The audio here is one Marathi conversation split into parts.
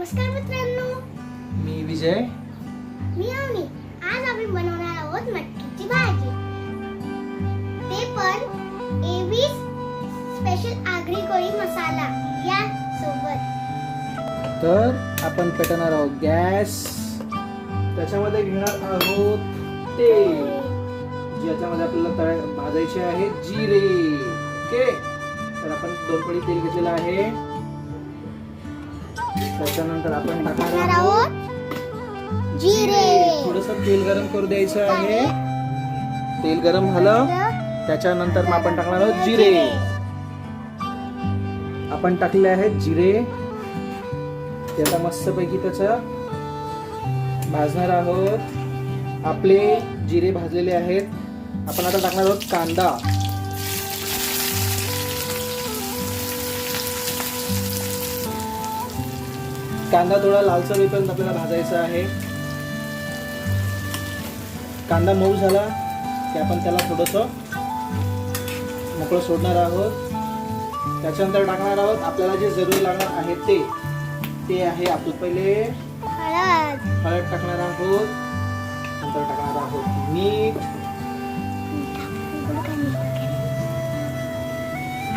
नमस्कार मित्रांनो, मी विजय. मी अवनी. आज आपण बनवणार आहोत मटकीची भाजी. ते पण एवीस स्पेशल आगरी कोळी मसाला या सोबत. तर आपण पेटवणार आहोत गॅस. त्याच्यामध्ये घेणार आहोत तेल, ज्याच्यामध्ये आपल्याला भाजायचे आहे जिरे. ओके, तर आपण 2 पळी तेल घेतलेलं आहे. त्याच्यानंतर आपण टाकणार आहोत जिरे. थोडस तेल गरम करू द्यायचं आहे. तेल गरम झालं, त्याच्यानंतर मग आपण टाकणार आहोत जिरे. आपण टाकले आहेत जिरे. ते आता मस्तपैकी त्याचं भाजणार आहोत. आपले जिरे भाजलेले आहेत. आपण आता टाकणार आहोत कांदा. कांदा थोडा लालसर होईपर्यंत आपल्याला भाजायचा आहे. कांदा मऊ झाला की आपण त्याला थोडंसं मोकळं सोडणार आहोत. त्याच्यानंतर टाकणार आहोत आपल्याला जे जरूर लागणार आहे ते आहे आपण पहिले हळद टाकणार आहोत. नंतर टाकणार आहोत मीठ.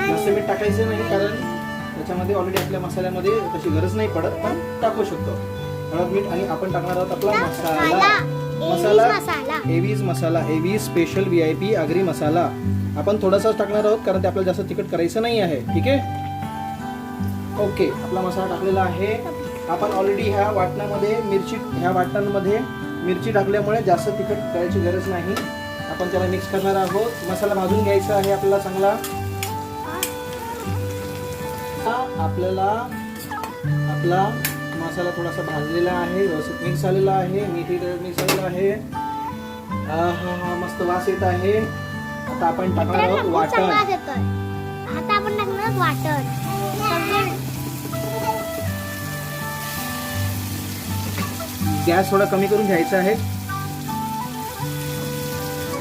जास्त मीठ टाकायचं नाही, कारण त्याच्यामध्ये ऑलरेडी आपल्या मसाल्यामध्ये तशी गरज नाही पडत, पण टाकू शकतो. हळद मीठ. आणि आपण टाकणार आहोत आपला मसाला एवीस मसाला, एवीस स्पेशल VIP आगरी मसाला. आपण थोडासाच टाकणार आहोत, कारण ते आपल्याला जास्त तिखट करायचं नाही आहे. ठीक आहे, ओके. आपला मसाला टाकलेला आहे. आपण ऑलरेडी ह्या वाटणांमध्ये मिरची टाकल्यामुळे जास्त तिखट करायची गरज नाही. आपण त्याला मिक्स करणार आहोत. मसाला भाजून घ्यायचा आहे आपल्याला चांगला. आपल्याला आपला मसाला थोडासा भाजलेला आहे, व्यवस्थित मिक्स झालेला आहे. मीठ मिक्स झालेलं आहे. हा मस्त वास येत आहे. आता आपण टाकणार आहोत वाटण. आता आपण टाकणार आहोत वाटण. गॅस थोडा कमी करून घ्यायचा आहे.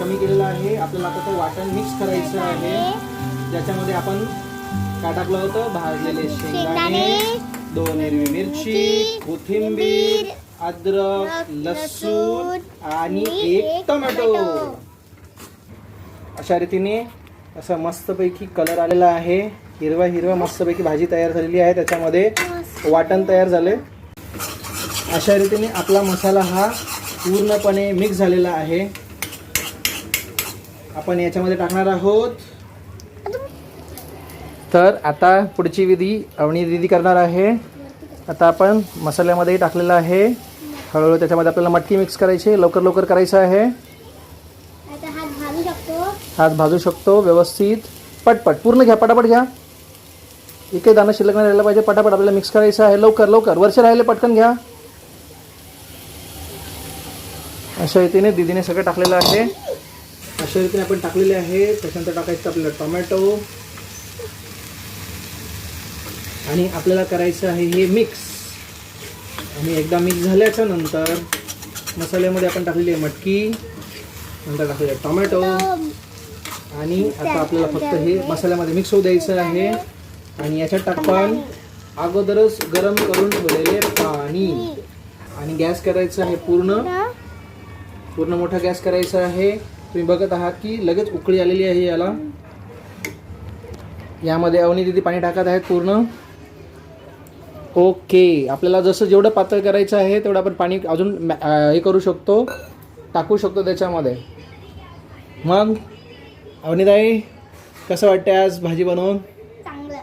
कमी केलेला आहे. आपल्याला आता तो वाटण मिक्स करायचं आहे, ज्याच्यामध्ये आपण काय टाकलं होतं? भाजलेले शेंगदाणे, 2 हिरवी मिरची, कोथिंबीर, अद्रक, लसूण आणि 1 टोमॅटो. अशा रीतीने असं मस्तपैकी कलर आलेला आहे. हिरवा मस्तपैकी भाजी तयार झालेली आहे. त्याच्यामध्ये वाटण तयार झाले. अशा रीतीने आपला मसाला हा पूर्णपणे मिक्स झालेला आहे. आपण याच्यामध्ये टाकणार आहोत. तर आता पुढची विधी अवनी दीदी करणार आहे. आता आपण मसाल्यामध्ये टाकलेला आहे. हळूहळू त्याच्यामध्ये आपल्याला मटकी मिक्स करायची. लवकर करायचं आहे. हात भाजू शकतो व्यवस्थित. पटपट पूर्ण घ्या, पटापट घ्या. एकही दाणा शिल्लक नाही राहिला पाहिजे. पटापट आपल्याला मिक्स करायचं आहे. लवकर वरचे राहिले पटकन घ्या. अशा रीतीने दीदीने सगळं टाकलेलं आहे. अशा रीतीने आपण टाकलेले आहे. त्याच्यानंतर टाकायचं आपल्याला टोमॅटो. आणि आपल्याला करायचं आहे हे मिक्स. आणि एकदा मिक्स झाल्याच्या नंतर मसाल्यामध्ये आपण टाकलेली आहे मटकी, नंतर टाकलेले टोमॅटो. आणि आता आपल्याला फक्त हे मसाल्यामध्ये मिक्स होऊ द्यायचं आहे. आणि याच्यात आपण अगोदरच गरम करून ठेवलेले पाणी. आणि गॅस करायचं आहे पूर्ण मोठा गॅस करायचा आहे. तुम्ही बघत आहात की लगेच उकळी आलेली आहे याला. यामध्ये अवनी दीदी पाणी टाकत आहेत पूर्ण. ओके, आपल्याला जसं जेवढं पातळ करायचं आहे तेवढं आपण पाणी अजून हे करू शकतो, टाकू शकतो त्याच्यामध्ये. मग अवनीताई, कसं वाटतंय आज भाजी बनवून? चांगलं.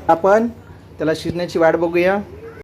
आपण त्याला शिजण्याची वाट बघूया.